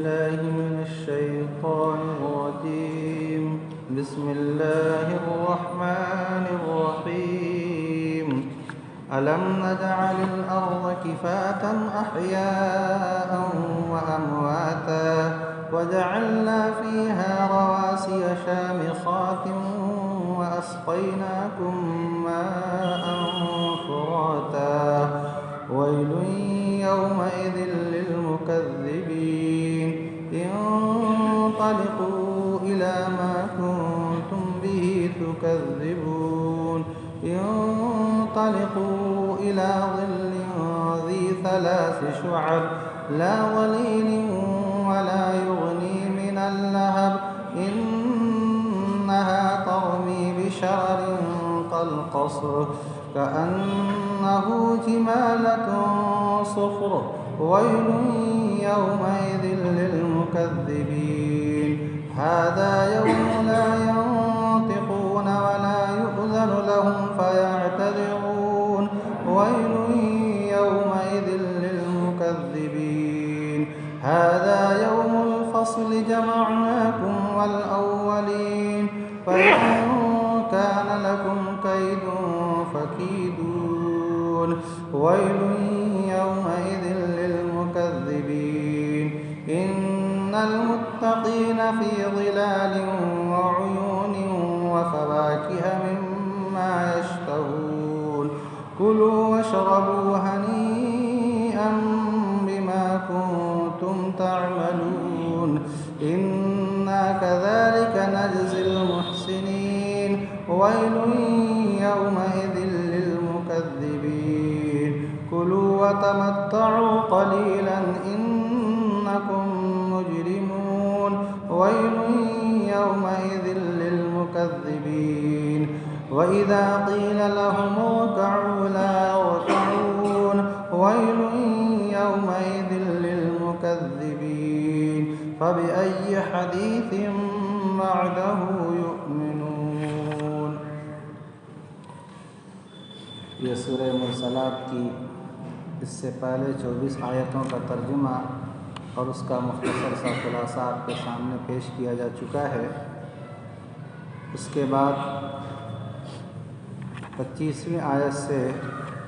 بالله من الشيطان الرجيم. بسم الله الرحمن الرحيم. ألم نجعل الأرض كفاة أحياء وأمواتا وجعلنا فيها رواسي شامخات وأسقيناكم ماء فراتا ويل يومئذ للمكذبين. انطلقوا إلى ما كنتم به تكذبون. انطلقوا إلى ظل ذي ثلاث شعب لا ظليل ولا يغني من اللهب إنها ترمي بشرر كالقصر كأنه جمالة صفر ويل يومئذ للمكذبين. هذا يوم لا ينطقون ولا يؤذن لهم فيعتذرون ويل يومئذ للمكذبين. هذا يوم الفصل جمعناكم والأولين فإن كان لكم كيد فكيدون ويل يومئذ للمكذبين. إن المتقين في ظلال وعيون وفواكه مما يشتهون. كلوا واشربوا هنيئا بما كنتم تعملون. إنا كذلك نجزي المحسنين. ويل يومئذ للمكذبين. كلوا وتمتعوا قليلا إنكم مجرمون. ويل يومئذ للمكذبين. وإذا قيل لهم اركعوا لا يركعون. ويل يومئذ للمكذبين. فبأي حديث بعده يؤمنون. یہ سورہ مرسلات کی اس سے پہلے 24 آیتوں کا ترجمہ اور اس کا مختصر سا خلاصہ آپ کے سامنے پیش کیا جا چکا ہے. اس کے بعد 25ویں آیت سے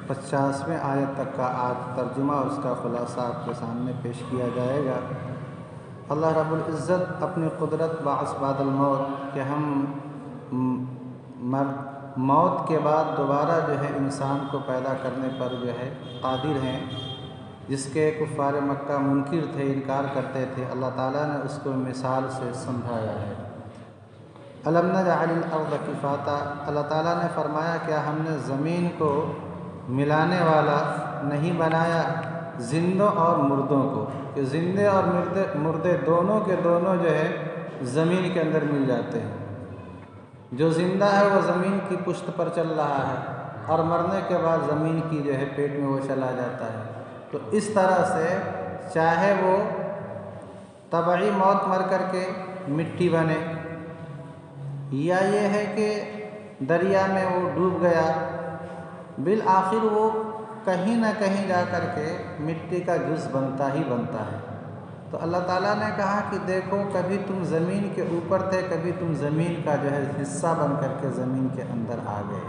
50ویں آیت تک کا آج ترجمہ اور اس کا خلاصہ آپ کے سامنے پیش کیا جائے گا. اللہ رب العزت اپنی قدرت بعث بعد الموت کہ ہم موت کے بعد دوبارہ جو ہے انسان کو پیدا کرنے پر جو ہے قادر ہیں، جس کے کفار مکہ منکر تھے، انکار کرتے تھے. اللہ تعالیٰ نے اس کو مثال سے سمجھایا ہے. الم نجعل الارض کفاتا، اللہ تعالیٰ نے فرمایا کیا ہم نے زمین کو ملانے والا نہیں بنایا زندوں اور مردوں کو، کہ زندے اور مردے دونوں کے دونوں جو ہے زمین کے اندر مل جاتے ہیں. جو زندہ ہے وہ زمین کی پشت پر چل رہا ہے اور مرنے کے بعد زمین کی جو ہے پیٹ میں وہ چلا جاتا ہے. تو اس طرح سے چاہے وہ طبعی موت مر کر کے مٹی بنے، یا یہ ہے کہ دریا میں وہ ڈوب گیا، بالآخر وہ کہیں نہ کہیں جا کر کے مٹی کا جز بنتا ہی بنتا ہے. تو اللہ تعالیٰ نے کہا کہ دیکھو کبھی تم زمین کے اوپر تھے، کبھی تم زمین کا جو ہے حصہ بن کر کے زمین کے اندر آ گئے.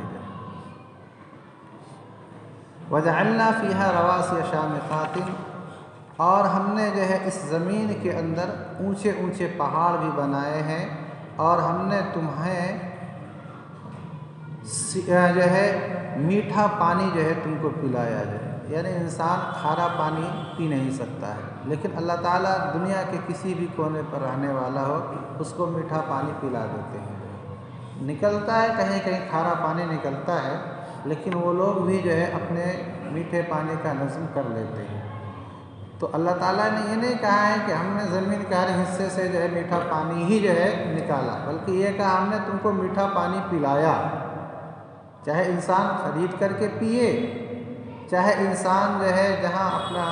وَجَعَلْنَا فِيهَا رَوَاسِيَ شَامِخَاتٍ، اور ہم نے جو ہے اس زمین کے اندر اونچے اونچے پہاڑ بھی بنائے ہیں، اور ہم نے تمہیں جو ہے میٹھا پانی جو ہے تم کو پلایا جائے. یعنی انسان کھارا پانی پی نہیں سکتا ہے، لیکن اللہ تعالیٰ دنیا کے کسی بھی کونے پر رہنے والا ہو اس کو میٹھا پانی پلا دیتے ہیں. نکلتا ہے کہیں کہیں کھارا پانی نکلتا ہے، لیکن وہ لوگ بھی جو ہے اپنے میٹھے پانی کا نظم کر لیتے ہیں. تو اللہ تعالیٰ نے یہ نہیں کہا ہے کہ ہم نے زمین کے ہر حصے سے جو ہے میٹھا پانی ہی جو ہے نکالا، بلکہ یہ کہا ہم نے تم کو میٹھا پانی پلایا. چاہے انسان خرید کر کے پیے، چاہے انسان جو ہے جہاں اپنا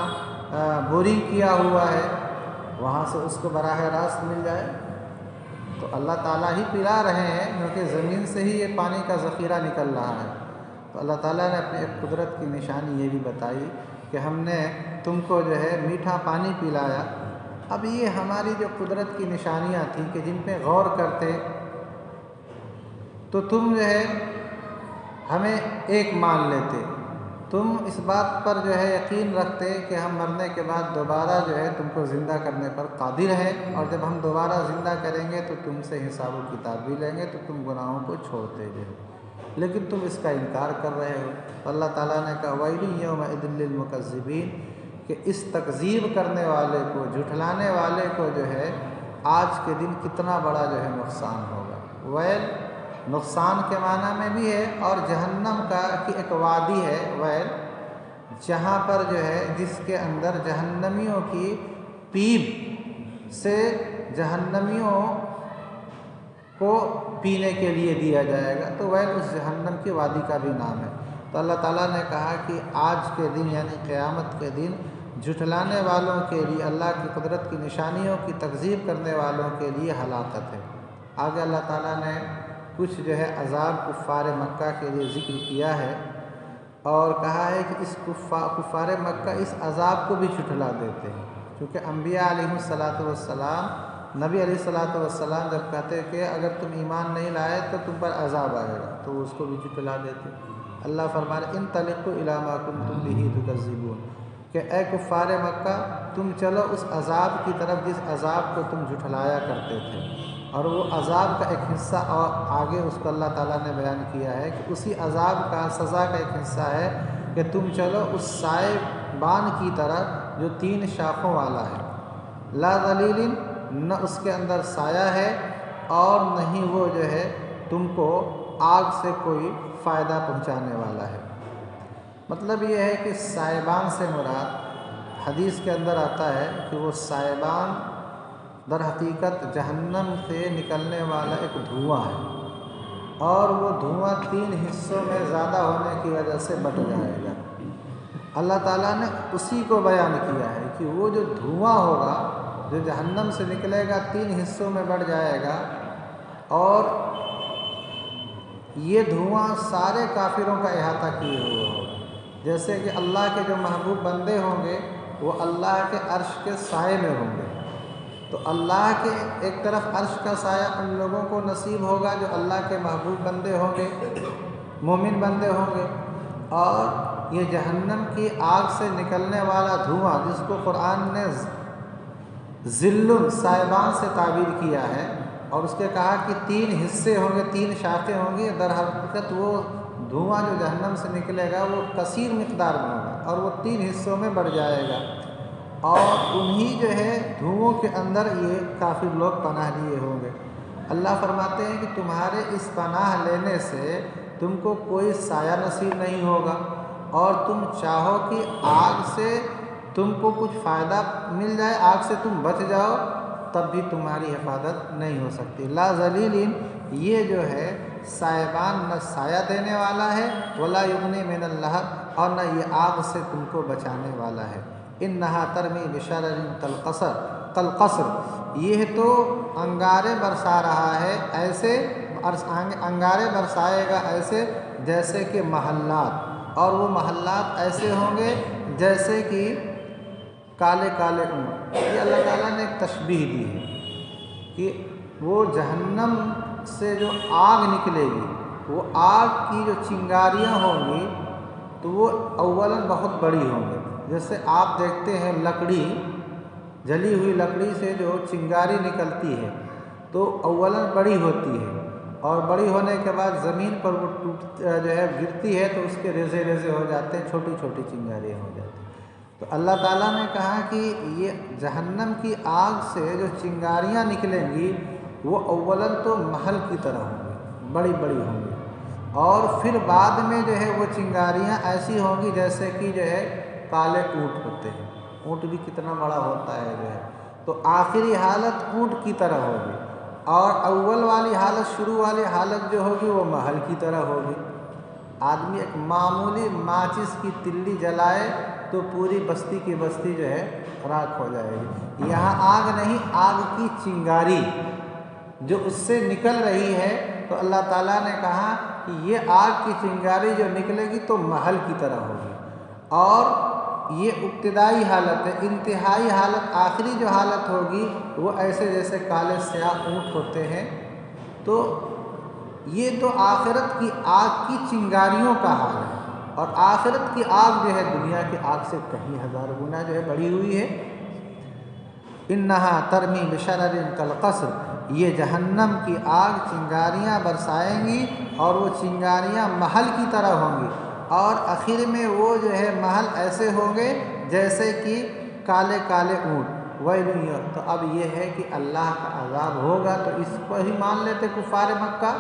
بورنگ کیا ہوا ہے وہاں سے اس کو براہ راست مل جائے، تو اللہ تعالیٰ ہی پلا رہے ہیں، کیونکہ زمین سے ہی یہ پانی کا ذخیرہ نکل رہا ہے. تو اللہ تعالیٰ نے اپنی ایک قدرت کی نشانی یہ بھی بتائی کہ ہم نے تم کو جو ہے میٹھا پانی پلایا. اب یہ ہماری جو قدرت کی نشانیاں تھیں کہ جن پہ غور کرتے تو تم جو ہے ہمیں ایک مان لیتے، تم اس بات پر جو ہے یقین رکھتے کہ ہم مرنے کے بعد دوبارہ جو ہے تم کو زندہ کرنے پر قادر ہیں، اور جب ہم دوبارہ زندہ کریں گے تو تم سے حساب و کتاب بھی لیں گے، تو تم گناہوں کو چھوڑتے جو ہو، لیکن تم اس کا انکار کر رہے ہو۔ اللہ تعالیٰ نے کہا وَيْلٌ يَوْمَئِذٍ لِّلْمُكَذِّبِينَ کہ اس تکذیب کرنے والے کو، جھٹلانے والے کو جو ہے آج کے دن کتنا بڑا جو ہے نقصان ہوگا۔ ویل نقصان کے معنی میں بھی ہے، اور جہنم کا کی ایک وادی ہے ویل، جہاں پر جو ہے جس کے اندر جہنمیوں کی پیپ سے جہنمیوں کو پینے کے لیے دیا جائے گا، تو ویل اس جہنم کی وادی کا بھی نام ہے۔ تو اللہ تعالیٰ نے کہا کہ آج کے دن یعنی قیامت کے دن جھٹلانے والوں کے لیے، اللہ کی قدرت کی نشانیوں کی تکذیب کرنے والوں کے لیے ہلاکت ہے۔ آگے اللہ تعالیٰ نے کچھ جو ہے عذاب کفار مکہ کے لیے ذکر کیا ہے، اور کہا ہے کہ اس کفار مکہ اس عذاب کو بھی جھٹلا دیتے ہیں، کیونکہ انبیاء علیہ السلام نبی علیہ السلام جب کہتے کہ اگر تم ایمان نہیں لائے تو تم پر عذاب آئے گا، تو اس کو بھی جھٹلا دیتے۔ اللہ فرمانے انطلقوا الی ما کنتم بہ تکذبون کہ اے کفار مکہ تم چلو اس عذاب کی طرف جس عذاب کو تم جھٹلایا کرتے تھے، اور وہ عذاب کا ایک حصہ اور آگے اس کو اللہ تعالیٰ نے بیان کیا ہے کہ اسی عذاب کا سزا کا ایک حصہ ہے کہ تم چلو اس سائے بان کی طرف جو 3 شاخوں والا ہے، لا ذلیل نہ اس کے اندر سایہ ہے اور نہ ہی وہ جو ہے تم کو آگ سے کوئی فائدہ پہنچانے والا ہے۔ مطلب یہ ہے کہ سائبان سے مراد حدیث کے اندر آتا ہے کہ وہ سائبان در حقیقت جہنم سے نکلنے والا ایک دھواں ہے، اور وہ دھواں 3 حصوں میں زیادہ ہونے کی وجہ سے بٹ جائے گا۔ اللہ تعالیٰ نے اسی کو بیان کیا ہے کہ وہ جو دھواں ہوگا جو جہنم سے نکلے گا 3 حصوں میں بٹ جائے گا، اور یہ دھواں سارے کافروں کا احاطہ کیے ہوئے ہوگا۔ جیسے کہ اللہ کے جو محبوب بندے ہوں گے وہ اللہ کے عرش کے سائے میں ہوں گے، تو اللہ کے ایک طرف عرش کا سایہ ان لوگوں کو نصیب ہوگا جو اللہ کے محبوب بندے ہوں گے، مومن بندے ہوں گے، اور یہ جہنم کی آگ سے نکلنے والا دھواں جس کو قرآن نے ذل سائبان سے تعبیر کیا ہے، اور اس کے کہا کہ 3 حصے ہوں گے، 3 شاخیں ہوں گی، در حقیقت وہ دھواں جو جہنم سے نکلے گا وہ کثیر مقدار میں ہوگا اور وہ 3 حصوں میں بڑھ جائے گا، اور انہی جو ہے دھوؤں کے اندر یہ کافر لوگ پناہ لیے ہوں گے۔ اللہ فرماتے ہیں کہ تمہارے اس پناہ لینے سے تم کو کوئی سایہ نصیب نہیں ہوگا، اور تم چاہو کہ آگ سے تم کو کچھ فائدہ مل جائے، آگ سے تم بچ جاؤ، تب بھی تمہاری حفاظت نہیں ہو سکتی۔ لا ذلیل یہ جو ہے سائبان نہ سایہ دینے والا ہے، ولا یغنی من اللہب اور نہ یہ آگ سے تم کو بچانے والا ہے۔ انہا ترمی بشرر کالقصر یہ تو انگارے برسا رہا ہے، ایسے انگارے برسائے گا ایسے جیسے کہ محلات، اور وہ محلات ایسے ہوں گے جیسے کہ کالے کالے اونٹ۔ یہ اللہ تعالیٰ نے ایک تشبیہ دی ہے کہ وہ جہنم سے جو آگ نکلے گی، وہ آگ کی جو چنگاریاں ہوں گی تو وہ اولاً بہت بڑی ہوں گی۔ جیسے آپ دیکھتے ہیں لکڑی، جلی ہوئی لکڑی سے جو چنگاری نکلتی ہے تو اولاً بڑی ہوتی ہے، اور بڑی ہونے کے بعد زمین پر وہ جو ہے گرتی ہے تو اس کے ریزے ریزے ہو جاتے ہیں، چھوٹی چھوٹی چنگاریاں ہو جاتی ہیں۔ تو اللہ تعالیٰ نے کہا کہ یہ جہنم کی آگ سے جو چنگاریاں نکلیں گی وہ اولاً تو محل کی طرح ہوں گی، بڑی بڑی ہوں گی، اور پھر بعد میں جو ہے وہ چنگاریاں ایسی ہوں گی جیسے کہ جو ہے کالے اونٹ ہوتے ہیں، اونٹ بھی کتنا بڑا ہوتا ہے جو ہے، تو آخری حالت اونٹ کی طرح ہوگی، اور اول والی حالت، شروع والی حالت جو ہوگی وہ محل کی طرح ہوگی۔ آدمی ایک معمولی ماچس کی تلی جلائے تو پوری بستی کی بستی جو ہے راکھ ہو جائے گی۔ یہاں آگ نہیں، آگ کی چنگاری جو اس سے نکل رہی ہے، تو اللہ تعالیٰ نے کہا کہ یہ آگ کی چنگاری جو نکلے گی تو محل کی طرح ہوگی، اور یہ ابتدائی حالت ہے۔ انتہائی حالت، آخری جو حالت ہوگی وہ ایسے جیسے کالے سیاہ اونٹ ہوتے ہیں۔ تو یہ تو آخرت کی آگ کی چنگاریوں کا حال ہے، اور آخرت کی آگ جو ہے دنیا کی آگ سے کہیں ہزار گنا جو ہے بڑھی ہوئی ہے۔ انہا ترمی بشرر کالقصر، یہ جہنم کی آگ چنگاریاں برسائیں گی، اور وہ چنگاریاں محل کی طرح ہوں گی، اور آخر میں وہ جو ہے محل ایسے ہوں گے جیسے کہ کالے کالے اونٹ۔ ویل، تو اب یہ ہے کہ اللہ کا عذاب ہوگا، تو اس کو ہی مان لیتے کفار مکہ،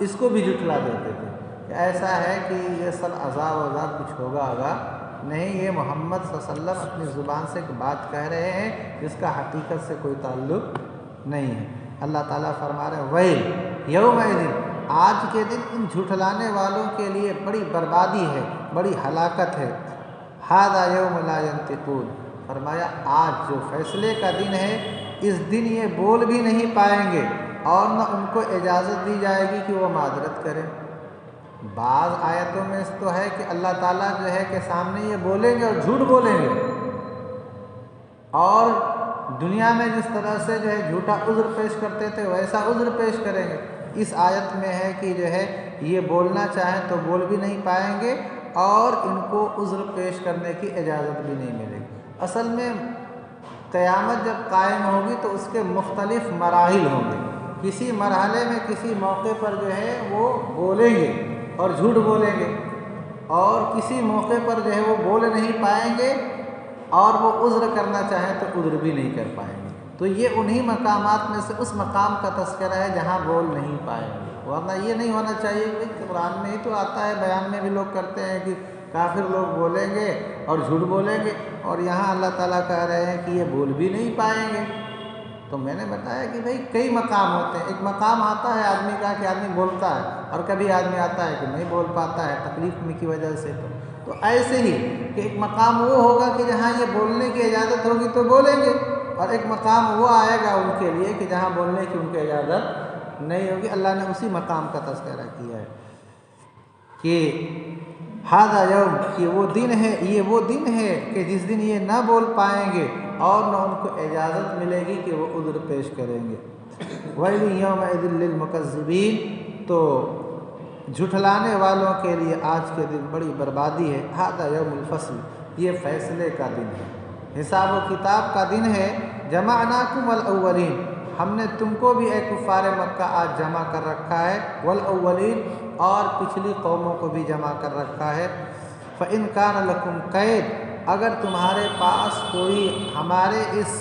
اس کو بھی جھٹلا دیتے تھے کہ ایسا ہے کہ یہ سب عذاب کچھ ہوگا نہیں، یہ محمد صلی اللہ علیہ وسلم اپنی زبان سے ایک بات کہہ رہے ہیں جس کا حقیقت سے کوئی تعلق نہیں ہے۔ اللہ تعالیٰ فرما رہے ہیں ویل یومئذ، آج کے دن ان جھٹلانے والوں کے لیے بڑی بربادی ہے، بڑی ہلاکت ہے۔ ھذا یوم لا ینطقون، فرمایا آج جو فیصلے کا دن ہے، اس دن یہ بول بھی نہیں پائیں گے، اور نہ ان کو اجازت دی جائے گی کہ وہ معذرت کریں۔ بعض آیتوں میں اس تو ہے کہ اللہ تعالیٰ جو ہے کہ سامنے یہ بولیں گے اور جھوٹ بولیں گے، اور دنیا میں جس طرح سے جو ہے جھوٹا عذر پیش کرتے تھے ویسا عذر پیش کریں گے۔ اس آیت میں ہے کہ جو ہے یہ بولنا چاہیں تو بول بھی نہیں پائیں گے، اور ان کو عذر پیش کرنے کی اجازت بھی نہیں ملے گی۔ اصل میں قیامت جب قائم ہوگی تو اس کے مختلف مراحل ہوں گے۔ کسی مرحلے میں کسی موقع پر جو ہے وہ بولیں گے اور جھوٹ بولیں گے، اور کسی موقع پر جو ہے وہ بول نہیں پائیں گے، اور وہ عذر کرنا چاہیں تو عذر بھی نہیں کر پائیں گے۔ تو یہ انہی مقامات میں سے اس مقام کا تذکرہ ہے جہاں بول نہیں پائیں گے، ورنہ یہ نہیں ہونا چاہیے کہ قرآن میں ہی تو آتا ہے، بیان میں بھی لوگ کرتے ہیں کہ کافر لوگ بولیں گے اور جھوٹ بولیں گے، اور یہاں اللہ تعالیٰ کہہ رہے ہیں کہ یہ بول بھی نہیں پائیں گے۔ تو میں نے بتایا کہ بھئی کئی مقام ہوتے ہیں، ایک مقام آتا ہے آدمی کا کہ آدمی بولتا ہے، اور کبھی آدمی آتا ہے کہ نہیں بول پاتا ہے تکلیف میں کی وجہ سے۔ تو ایسے ہی کہ ایک مقام وہ ہوگا کہ جہاں یہ بولنے کی اجازت ہوگی تو بولیں گے، اور ایک مقام وہ آئے گا ان کے لیے کہ جہاں بولنے کی ان کی اجازت نہیں ہوگی۔ اللہ نے اسی مقام کا تذکرہ کیا ہے کہ ھذا یوم، کہ وہ دن ہے، یہ وہ دن ہے کہ جس دن یہ نہ بول پائیں گے اور نہ ان کو اجازت ملے گی کہ وہ عذر پیش کریں گے۔ ویل یومئذ للمکذبین، تو جھٹلانے والوں کے لیے آج کے دن بڑی بربادی ہے۔ ھذا یوم الفصل، یہ فیصلے کا دن ہے، حساب و کتاب کا دن ہے۔ جمعناکم الاولین، ہم نے تم کو بھی اے کفار مکہ آج جمع کر رکھا ہے، والاولین، اور پچھلی قوموں کو بھی جمع کر رکھا ہے۔ فإن کان لکم کید، اگر تمہارے پاس کوئی ہمارے اس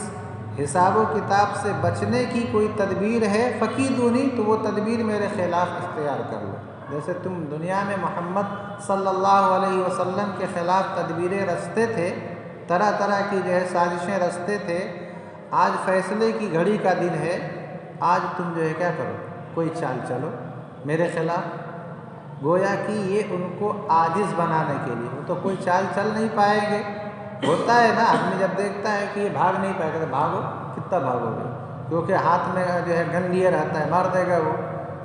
حساب و کتاب سے بچنے کی کوئی تدبیر ہے، فکیدونی، تو وہ تدبیر میرے خلاف اختیار کر لو۔ جیسے تم دنیا میں محمد صلی اللہ علیہ وسلم کے خلاف تدبیریں رچتے تھے، طرح طرح کی جو ہے سازشیں رچتے تھے، آج فیصلے کی گھڑی کا دن ہے، آج تم جو ہے کیا کرو، کوئی چال چلو میرے خلاف۔ گویا کہ یہ ان کو عاجز بنانے کے لیے، وہ تو کوئی چال چل نہیں پائیں گے۔ ہوتا ہے نا، آدمی جب دیکھتا ہے کہ یہ بھاگ نہیں پائے گا تو بھاگو، کتنا بھاگو گے، کیونکہ ہاتھ میں جو ہے گن لیے رہتا ہے، مار دے گا وہ۔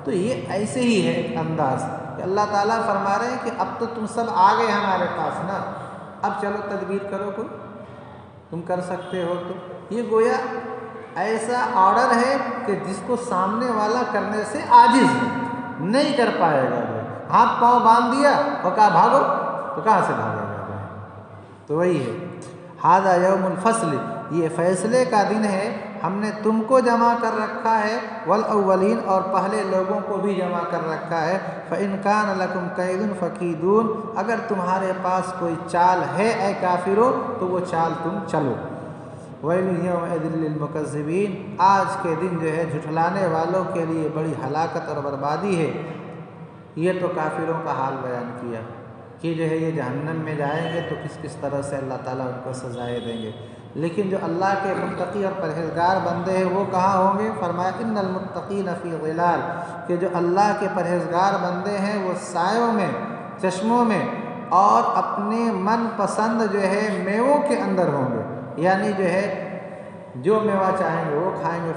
تو یہ ایسے ہی ہے ایک انداز کہ اللہ تعالیٰ فرما رہے ہیں کہ اب تو تم سب آ گئے ہمارے پاس نا، اب چلو تدبیر کرو، کوئی تم کر سکتے ہو تو۔ یہ گویا ایسا آرڈر ہے کہ جس کو سامنے والا کرنے سے عاجز ہے، نہیں کر پائے گا، ہاتھ پاؤں باندھ دیا اور کہا بھاگو، تو کہاں سے بھاگے گا؟ تو وہی ہے ھذا یوم الفصل، یہ فیصلے کا دن ہے، ہم نے تم کو جمع کر رکھا ہے، والاولین، اور پہلے لوگوں کو بھی جمع کر رکھا ہے۔ فإن کان لکم کید فکیدون، اگر تمہارے پاس کوئی چال ہے اے کافرو تو وہ چال تم چلو۔ ویل یومئذ للمکذبین، آج کے دن جو ہے جھٹلانے والوں کے لیے بڑی ہلاکت اور بربادی ہے۔ یہ تو کافروں کا حال بیان کیا کہ جو ہے یہ جہنم میں جائیں گے تو کس کس طرح سے اللہ تعالیٰ ان کو سزائیں دیں گے۔ لیکن جو اللہ کے متقی اور پرہیزگار بندے ہیں وہ کہاں ہوں گے؟ فرمایا ان المتقین فی ظلال، کہ جو اللہ کے پرہیزگار بندے ہیں وہ سایوں میں، چشموں میں، اور اپنے من پسند جو ہے میووں کے اندر ہوں گے، یعنی جو ہے جو میوہ چاہیں گے وہ کھائیں گے۔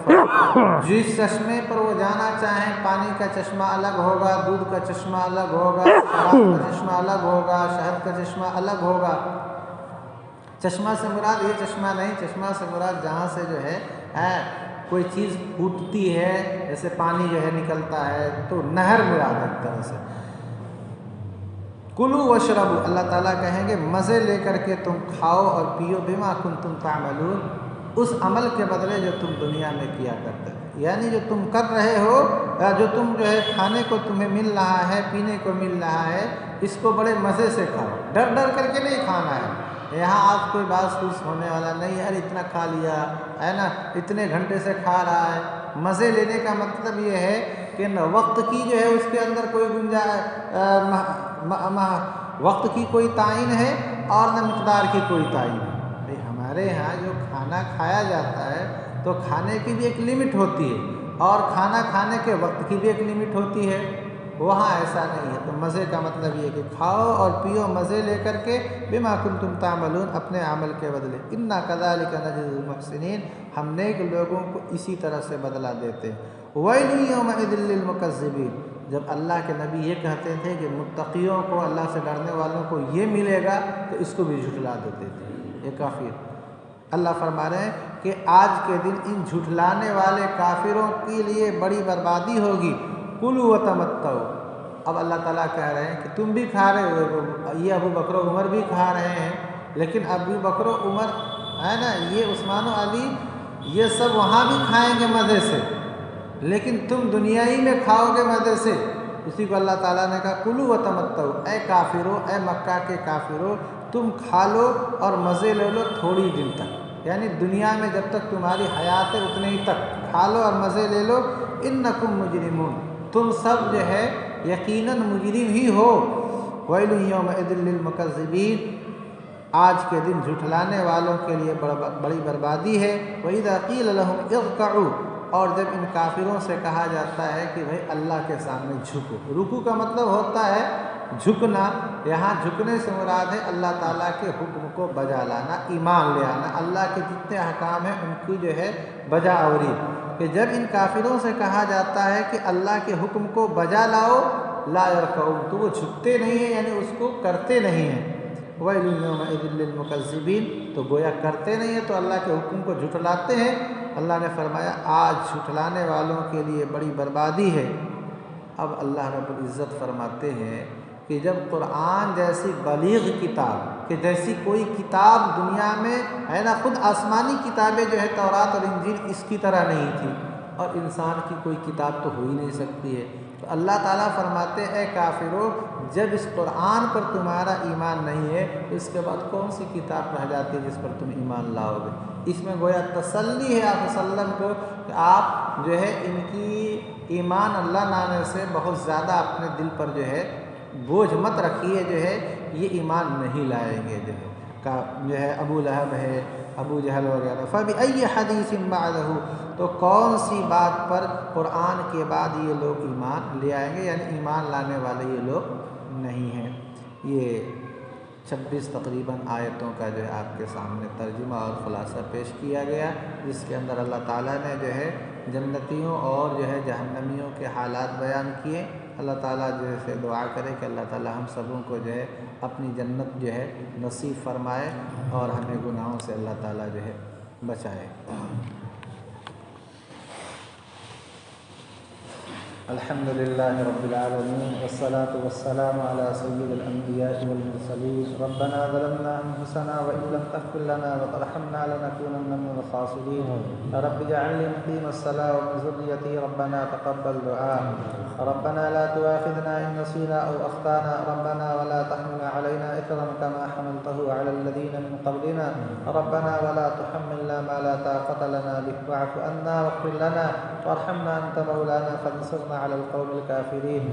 جس چشمے پر وہ جانا چاہیں، پانی کا چشمہ الگ ہوگا، دودھ کا چشمہ الگ ہوگا، شراب کا چشمہ الگ ہوگا، شہد کا چشمہ الگ ہوگا۔ چشمہ سے مراد یہ چشمہ نہیں، چشمہ سے مراد جہاں سے جو ہے کوئی چیز پھوٹتی ہے، جیسے پانی جو ہے نکلتا ہے تو نہر مراد ہے ایک طرح سے۔ کلو واشربوا، اللہ تعالیٰ کہیں گے مزے لے کر کے تم کھاؤ اور پیو، بما کنتم تعملون، اس عمل کے بدلے جو تم دنیا میں کیا کرتے تھے، یعنی جو تم کر رہے ہو، یا جو تم جو ہے کھانے کو تمہیں مل رہا ہے، پینے کو مل رہا ہے، اس کو بڑے مزے سے کھاؤ، ڈر ڈر کر کے نہیں کھانا ہے۔ یہاں آپ کوئی باس پوس ہونے والا نہیں، یار اتنا کھا لیا ہے نا، اتنے گھنٹے سے کھا رہا ہے۔ مزے لینے کا مطلب یہ ہے کہ نہ وقت کی جو ہے اس کے اندر کوئی وقت کی کوئی تعین ہے اور نہ مقدار کی کوئی تعین ہے۔ بھئی ہمارے یہاں جو کھانا کھایا جاتا ہے تو کھانے کی بھی ایک لمٹ ہوتی ہے اور کھانا کھانے کے وقت کی بھی ایک لمٹ ہوتی ہے، وہاں ایسا نہیں ہے۔ تو مزے کا مطلب یہ کہ کھاؤ اور پیو مزے لے کر کے، بما کنتم تعملون، اپنے عمل کے بدلے، انا کذالک نجزی المحسنین، ہم نیک لوگوں کو اسی طرح سے بدلہ دیتے ہیں۔ ویل یومئذ للمکذبین، جب اللہ کے نبی یہ کہتے تھے کہ متقیوں کو، اللہ سے ڈرنے والوں کو یہ ملے گا، تو اس کو بھی جھٹلا دیتے تھے یہ کافر۔ اللہ فرما رہے ہیں کہ آج کے دن ان جھٹلانے والے کافروں کے لیے بڑی بربادی ہوگی۔ کلوا وتمتعوا، اب اللہ تعالیٰ کہہ رہے ہیں کہ تم بھی کھا رہے ہو، یہ ابو بکر و عمر بھی کھا رہے ہیں، لیکن ابو بکر و عمر ہے نا، یہ عثمان و علی، یہ سب وہاں بھی کھائیں گے مزے سے، لیکن تم دنیا ہی میں کھاؤ گے مزے سے۔ اسی کو اللہ تعالیٰ نے کہا کلوا وتمتعوا، اے کافرو، اے مکہ کے کافرو، تم کھا لو اور مزے لے لو تھوڑی دن تک، یعنی دنیا میں جب تک تمہاری حیات ہے اتنے ہی تک کھا لو اور مزے لے لو۔ انکم مجرمون، تم سب جو ہے یقیناً مجرم ہی ہو۔ ویل یومئذ للمکذبین، آج کے دن جھٹلانے والوں کے لیے بڑی بربادی ہے۔ وَإِذَا قِيلَ لَهُمْ ارْكَعُوا، اور جب ان کافروں سے کہا جاتا ہے کہ بھئی اللہ کے سامنے جھکو، رکوع کا مطلب ہوتا ہے جھکنا، یہاں جھکنے سے مراد ہے اللہ تعالیٰ کے حکم کو بجا لانا، ایمان لے آنا، اللہ کے جتنے احکام ہیں ان کی جو ہے بجا آوری۔ کہ جب ان کافروں سے کہا جاتا ہے کہ اللہ کے حکم کو بجا لاؤ، لا یرکعون، تو وہ جھکتے نہیں ہیں، یعنی اس کو کرتے نہیں ہیں۔ ویل یومئذ للمکذبین، تو گویا کرتے نہیں ہیں تو اللہ کے حکم کو جھٹلاتے ہیں۔ اللہ نے فرمایا آج جھٹلانے والوں کے لیے بڑی بربادی ہے۔ اب اللہ رب العزت فرماتے ہیں کہ جب قرآن جیسی بلیغ کتاب، کہ جیسی کوئی کتاب دنیا میں ہے نا، خود آسمانی کتابیں جو ہے تورات اور انجیل اس کی طرح نہیں تھی، اور انسان کی کوئی کتاب تو ہو ہی نہیں سکتی ہے، تو اللہ تعالیٰ فرماتے اے کافرو، جب اس قرآن پر تمہارا ایمان نہیں ہے تو اس کے بعد کون سی کتاب رہ جاتی ہے جس پر تم ایمان لاؤ گے؟ اس میں گویا تسلی ہے آپ وسلم کو کہ آپ جو ہے ان کی ایمان اللہ لانے سے بہت زیادہ اپنے دل پر جو ہے بوجھ مت رکھیے، جو ہے یہ ایمان نہیں لائیں گے، جو ہے ابو لہب ہے، ابو جہل وغیرہ۔ فَبِأَيِّ حَدِيثٍ بَعْدَهُ، تو کون سی بات پر قرآن کے بعد یہ لوگ ایمان لے آئیں گے، یعنی ایمان لانے والے یہ لوگ نہیں ہیں۔ یہ 26 تقریباً آیتوں کا جو ہے آپ کے سامنے ترجمہ اور خلاصہ پیش کیا گیا، جس کے اندر اللہ تعالیٰ نے جو ہے جنتیوں اور جو ہے جہنمیوں کے حالات بیان کیے۔ اللہ تعالیٰ جو ہے دعا کرے کہ اللہ تعالیٰ ہم سبوں کو جو ہے اپنی جنت جو ہے نصیب فرمائے اور ہمیں گناہوں سے اللہ تعالیٰ جو ہے بچائے۔ الحمد للہ رب العالمین، والصلاة والسلام علی سید الانبیاء والمرسلین۔ ربنا ظلمنا انفسنا وان لم تغفر لنا وترحمنا لنكونن من الخاسرین۔ رب اجعلنی مقیم الصلاة ومن ذریتی، ربنا تقبل دعاء۔ ربنا لا تؤاخذنا ان نسینا او اخطانا، ربنا ولا تحمل علينا اثرا كما حملته على الذين من قبلنا، ربنا ولا تحملنا ما لا طاقة لنا به، واعف عنا واغفر لنا وارحمنا انت مولانا فانصرنا على القوم الكافرين۔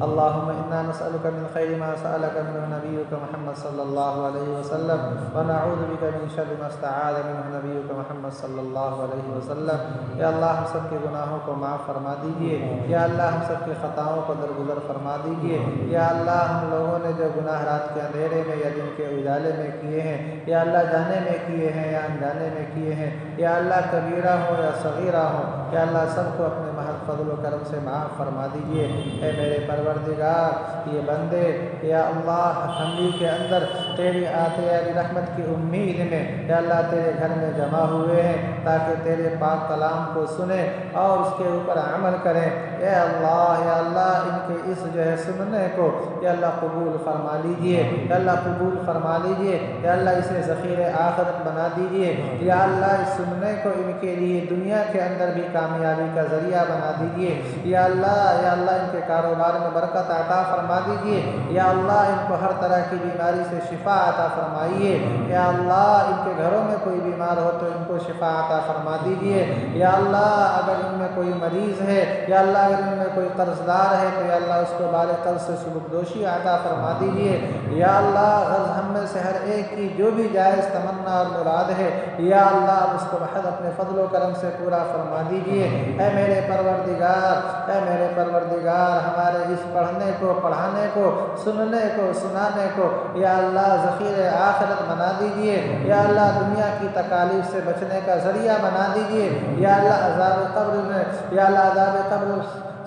اللهم إنا نسألك من خير ما سألك منه نبيك محمد صلى الله عليه وسلم، ونعوذ بك من شر ما استعاذ منه نبيك محمد صلى الله عليه وسلم۔ یا اللہ ہم سب کے گناہوں کو معاف فرما دیجیے، یا اللہ ہم سب کی خطاؤں کو درگزر فرما دیجیے، یا اللہ ہم لوگوں نے جو گناہ رات کے اندھیرے میں یا دن کے اجالے میں کیے ہیں، یا اللہ جانے میں کیے ہیں یا انجانے میں کیے ہیں، یا اللہ کبیرہ ہو یا صغیرہ ہو، یا اللہ سب کو اپنے محض فضل و کرم سے معاف مرحمت فرما دیجئے۔ اے میرے پروردگار یہ بندے یا اللہ اسمبلی کے اندر تیری عطیہ رحمت کی امید میں یا اللہ تیرے گھر میں جمع ہوئے ہیں تاکہ تیرے پاک کلام کو سنیں اور اس کے اوپر عمل کریں۔ اے اللہ یا اللہ ان کے اس سننے کو یا اللہ قبول فرما لیجئے، یا اللہ قبول فرما لیجئے، یا اللہ اسے ذخیر آخرت بنا دیجئے، یا اللہ اس سننے کو ان کے لیے دنیا کے اندر بھی کامیابی کا ذریعہ بنا دیجئے، یا اللہ ان کے کاروبار میں برکت عطا فرما دیجئے، یا اللہ ان کو ہر طرح کی بیماری سے شفا عطا فرمائیے، یا اللہ ان کے گھروں میں کوئی بیمار ہو تو ان کو شفا عطا فرما دیجئے، یا اللہ اگر ان میں کوئی مریض ہے، یا اللہ اگر ان میں کوئی قرض دار ہے تو یا اللہ اس کو بال قرض سے سبکدوشی عطا فرما دیجئے، یا اللہ ہم میں سے ہر ایک کی جو بھی جائز تمنا اور مراد ہے یا اللہ اس کو محض اپنے فضل و کرم سے پورا فرما دیجئے۔ اے میرے پروردگار ہمارے اس پڑھنے کو، پڑھانے کو، سننے کو، سنانے کو یا اللہ ذخیر آخرت بنا دیجئے، یا اللہ دنیا کی تکالیف سے بچنے کا ذریعہ بنا دیجئے، یا اللہ عذاب قبر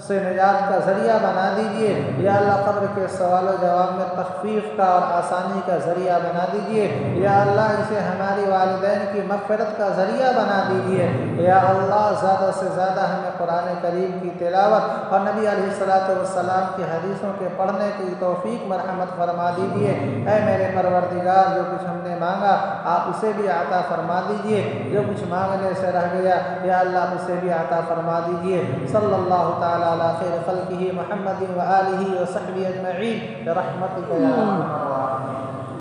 سے نجات کا ذریعہ بنا دیجئے، یا اللہ قبر کے سوال و جواب میں تخفیف کا اور آسانی کا ذریعہ بنا دیجئے، یا اللہ اسے ہماری والدین کی مغفرت کا ذریعہ بنا دیجئے، یا اللہ زیادہ سے زیادہ ہمیں قرآن کریم کی تلاوت اور نبی علیہ السلام کی حدیثوں کے پڑھنے کی توفیق مرحمت فرما دیجئے۔ اے میرے پروردگار جو کچھ ہم نے مانگا آپ اسے بھی عطا فرما دیجئے، جو کچھ مانگنے سے رہ گیا یا اللہ اسے بھی عطا فرما دیجئے۔ صلی اللہ تعالی علی خیر خلقہ محمد و آلہ و صحبہ اجمعین برحمتک یا ارحم الراحمین۔